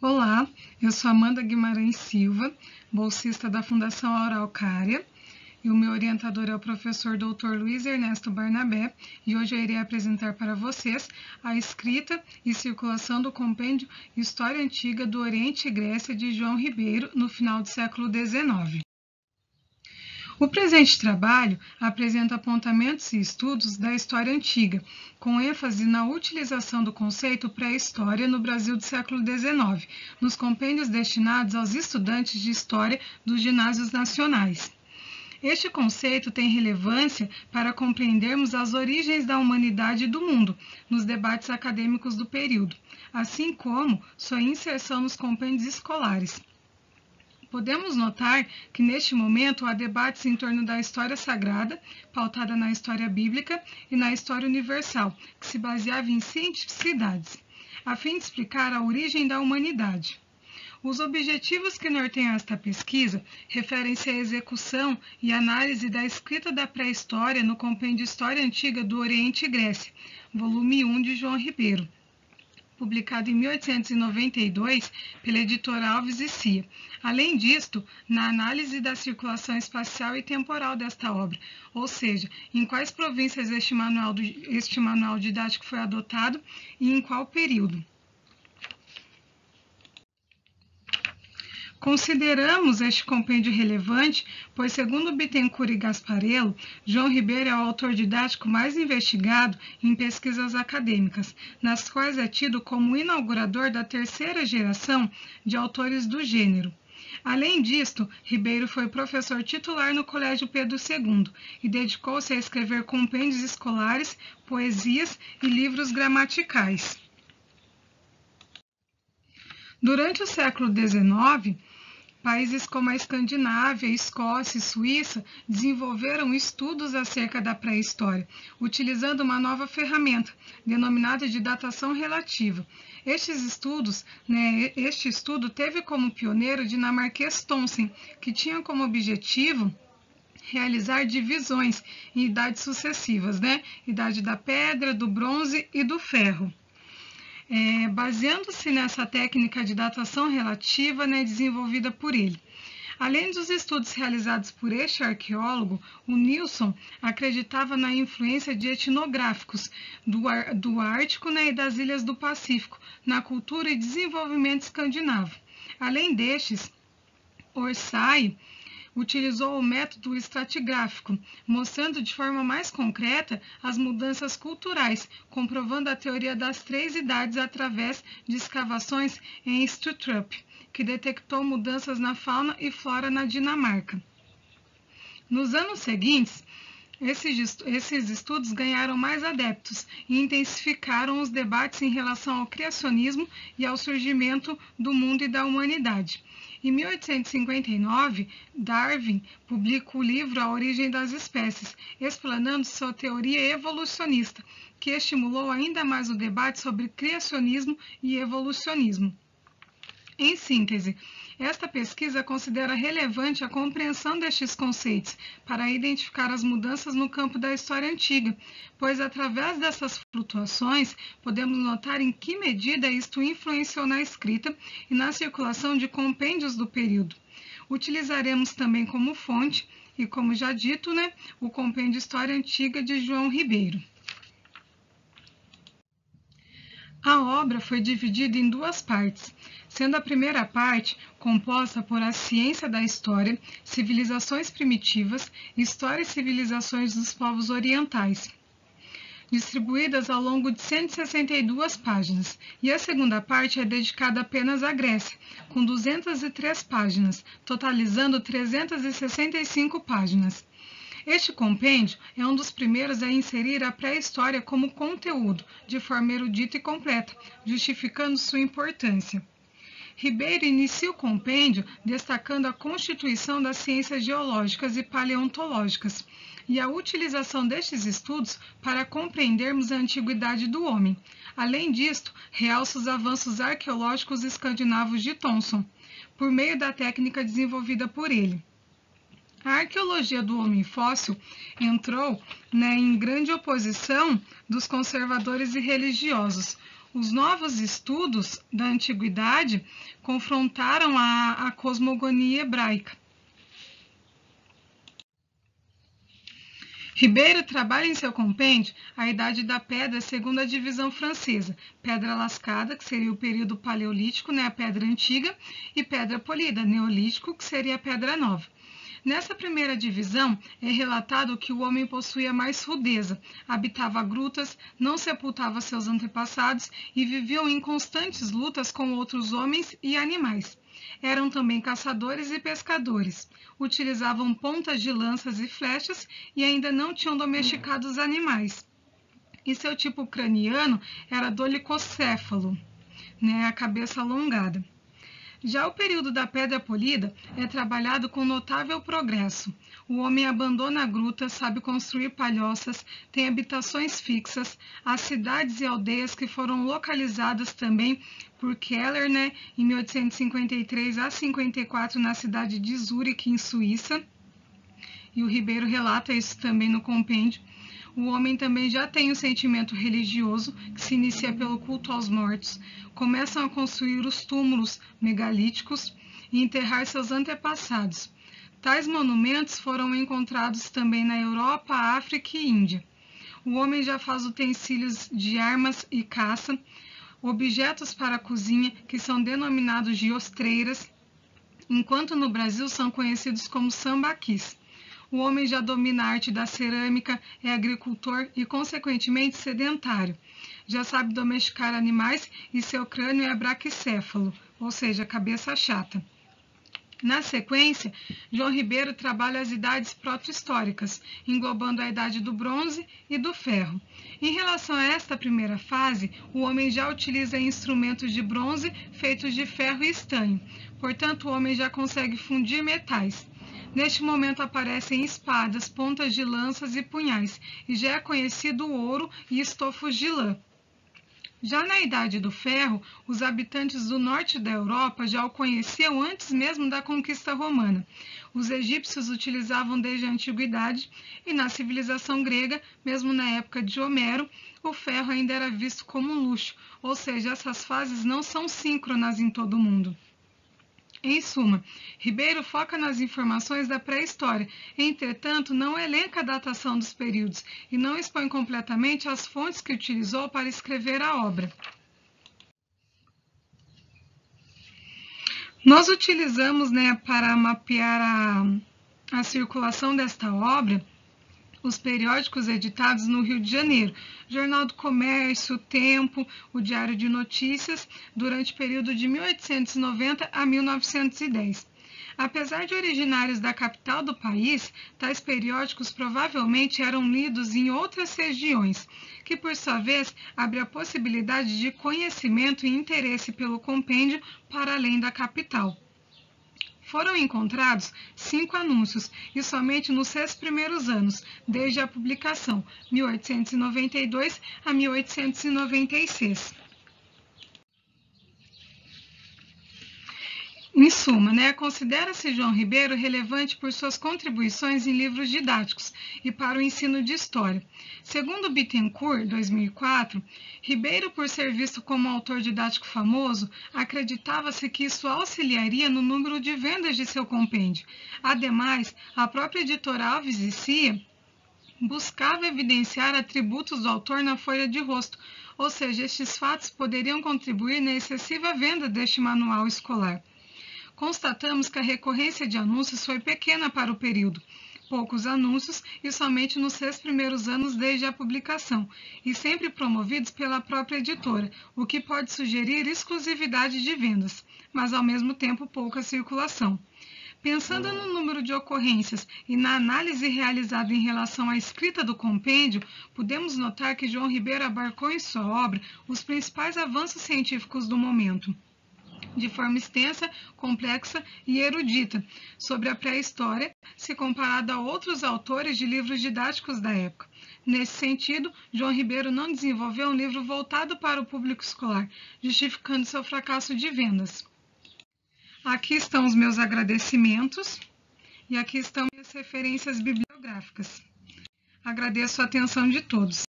Olá, eu sou Amanda Guimarães Silva, bolsista da Fundação Araucária, e o meu orientador é o professor Dr. Luiz Ernesto Barnabé, e hoje eu irei apresentar para vocês a escrita e circulação do compêndio História Antiga do Oriente e Grécia de João Ribeiro no final do século XIX. O presente trabalho apresenta apontamentos e estudos da história antiga, com ênfase na utilização do conceito pré-história no Brasil do século XIX, nos compêndios destinados aos estudantes de história dos ginásios nacionais. Este conceito tem relevância para compreendermos as origens da humanidade e do mundo nos debates acadêmicos do período, assim como sua inserção nos compêndios escolares. Podemos notar que, neste momento, há debates em torno da história sagrada, pautada na história bíblica, e na história universal, que se baseava em cientificidades, a fim de explicar a origem da humanidade. Os objetivos que norteiam esta pesquisa referem-se à execução e análise da escrita da pré-história no compêndio História Antiga do Oriente e Grécia, volume 1 de João Ribeiro, publicado em 1892 pela editora Alves e Cia. Além disto, na análise da circulação espacial e temporal desta obra, ou seja, em quais províncias este manual didático foi adotado e em qual período. Consideramos este compêndio relevante, pois, segundo Bittencourt e Gasparello, João Ribeiro é o autor didático mais investigado em pesquisas acadêmicas, nas quais é tido como inaugurador da terceira geração de autores do gênero. Além disto, Ribeiro foi professor titular no Colégio Pedro II e dedicou-se a escrever compêndios escolares, poesias e livros gramaticais. Durante o século XIX, países como a Escandinávia, Escócia e Suíça desenvolveram estudos acerca da pré-história, utilizando uma nova ferramenta, denominada de datação relativa. Este estudo teve como pioneiro o dinamarquês Thomsen, que tinha como objetivo realizar divisões em idades sucessivas, Idade da Pedra, do Bronze e do Ferro. Baseando-se nessa técnica de datação relativa desenvolvida por ele. Além dos estudos realizados por este arqueólogo, o Nilsson acreditava na influência de etnográficos do Ártico e das ilhas do Pacífico na cultura e desenvolvimento escandinavo. Além destes, Orsay utilizou o método estratigráfico, mostrando de forma mais concreta as mudanças culturais, comprovando a teoria das três idades através de escavações em Stuttrup, que detectou mudanças na fauna e flora na Dinamarca. Nos anos seguintes, esses estudos ganharam mais adeptos e intensificaram os debates em relação ao criacionismo e ao surgimento do mundo e da humanidade. Em 1859, Darwin publica o livro A Origem das Espécies, explanando sua teoria evolucionista, que estimulou ainda mais o debate sobre criacionismo e evolucionismo. Em síntese, esta pesquisa considera relevante a compreensão destes conceitos para identificar as mudanças no campo da história antiga, pois através dessas flutuações podemos notar em que medida isto influenciou na escrita e na circulação de compêndios do período. Utilizaremos também como fonte, e como já dito, o compêndio História Antiga de João Ribeiro. A obra foi dividida em duas partes, sendo a primeira parte composta por A Ciência da História, Civilizações Primitivas, História e Civilizações dos Povos Orientais, distribuídas ao longo de 162 páginas, e a segunda parte é dedicada apenas à Grécia, com 203 páginas, totalizando 365 páginas. Este compêndio é um dos primeiros a inserir a pré-história como conteúdo, de forma erudita e completa, justificando sua importância. Ribeiro inicia o compêndio destacando a constituição das ciências geológicas e paleontológicas e a utilização destes estudos para compreendermos a antiguidade do homem. Além disto, realça os avanços arqueológicos escandinavos de Thomson, por meio da técnica desenvolvida por ele. A arqueologia do homem fóssil entrou em grande oposição dos conservadores e religiosos. Os novos estudos da antiguidade confrontaram a cosmogonia hebraica. Ribeiro trabalha em seu compêndio a Idade da Pedra segundo a divisão francesa, Pedra Lascada, que seria o período paleolítico, a Pedra Antiga, e Pedra Polida, Neolítico, que seria a Pedra Nova. Nessa primeira divisão, é relatado que o homem possuía mais rudeza, habitava grutas, não sepultava seus antepassados e viviam em constantes lutas com outros homens e animais. Eram também caçadores e pescadores, utilizavam pontas de lanças e flechas e ainda não tinham domesticado os animais. E seu tipo craniano era dolicocéfalo, a cabeça alongada. Já o período da Pedra Polida é trabalhado com notável progresso. O homem abandona a gruta, sabe construir palhoças, tem habitações fixas, as cidades e aldeias que foram localizadas também por Keller, em 1853 a 54 na cidade de Zurique, em Suíça. E o Ribeiro relata isso também no compêndio. O homem também já tem o sentimento religioso, que se inicia pelo culto aos mortos. Começam a construir os túmulos megalíticos e enterrar seus antepassados. Tais monumentos foram encontrados também na Europa, África e Índia. O homem já faz utensílios de armas e caça, objetos para a cozinha, que são denominados de ostreiras, enquanto no Brasil são conhecidos como sambaquis. O homem já domina a arte da cerâmica, é agricultor e, consequentemente, sedentário. Já sabe domesticar animais e seu crânio é braquicéfalo, ou seja, cabeça chata. Na sequência, João Ribeiro trabalha as idades proto-históricas, englobando a idade do bronze e do ferro. Em relação a esta primeira fase, o homem já utiliza instrumentos de bronze feitos de ferro e estanho. Portanto, o homem já consegue fundir metais. Neste momento aparecem espadas, pontas de lanças e punhais, e já é conhecido o ouro e estofos de lã. Já na Idade do Ferro, os habitantes do norte da Europa já o conheciam antes mesmo da conquista romana. Os egípcios utilizavam desde a antiguidade e na civilização grega, mesmo na época de Homero, o ferro ainda era visto como um luxo, ou seja, essas fases não são síncronas em todo o mundo. Em suma, Ribeiro foca nas informações da pré-história, entretanto, não elenca a datação dos períodos e não expõe completamente as fontes que utilizou para escrever a obra. Nós utilizamos, para mapear a circulação desta obra, os periódicos editados no Rio de Janeiro, Jornal do Comércio, o Tempo, o Diário de Notícias, durante o período de 1890 a 1910. Apesar de originários da capital do país, tais periódicos provavelmente eram lidos em outras regiões, que por sua vez abre a possibilidade de conhecimento e interesse pelo compêndio para além da capital. Foram encontrados 5 anúncios, e somente nos 6 primeiros anos, desde a publicação, 1892 a 1896. Em suma, considera-se João Ribeiro relevante por suas contribuições em livros didáticos e para o ensino de história. Segundo Bittencourt, 2004, Ribeiro, por ser visto como autor didático famoso, acreditava-se que isso auxiliaria no número de vendas de seu compêndio. Ademais, a própria editora Alves e Cia buscava evidenciar atributos do autor na folha de rosto, ou seja, estes fatos poderiam contribuir na excessiva venda deste manual escolar. Constatamos que a recorrência de anúncios foi pequena para o período, poucos anúncios e somente nos 6 primeiros anos desde a publicação, e sempre promovidos pela própria editora, o que pode sugerir exclusividade de vendas, mas ao mesmo tempo pouca circulação. Pensando no número de ocorrências e na análise realizada em relação à escrita do compêndio, podemos notar que João Ribeiro abarcou em sua obra os principais avanços científicos do momento, de forma extensa, complexa e erudita, sobre a pré-história, se comparado a outros autores de livros didáticos da época. Nesse sentido, João Ribeiro não desenvolveu um livro voltado para o público escolar, justificando seu fracasso de vendas. Aqui estão os meus agradecimentos e aqui estão minhas referências bibliográficas. Agradeço a atenção de todos.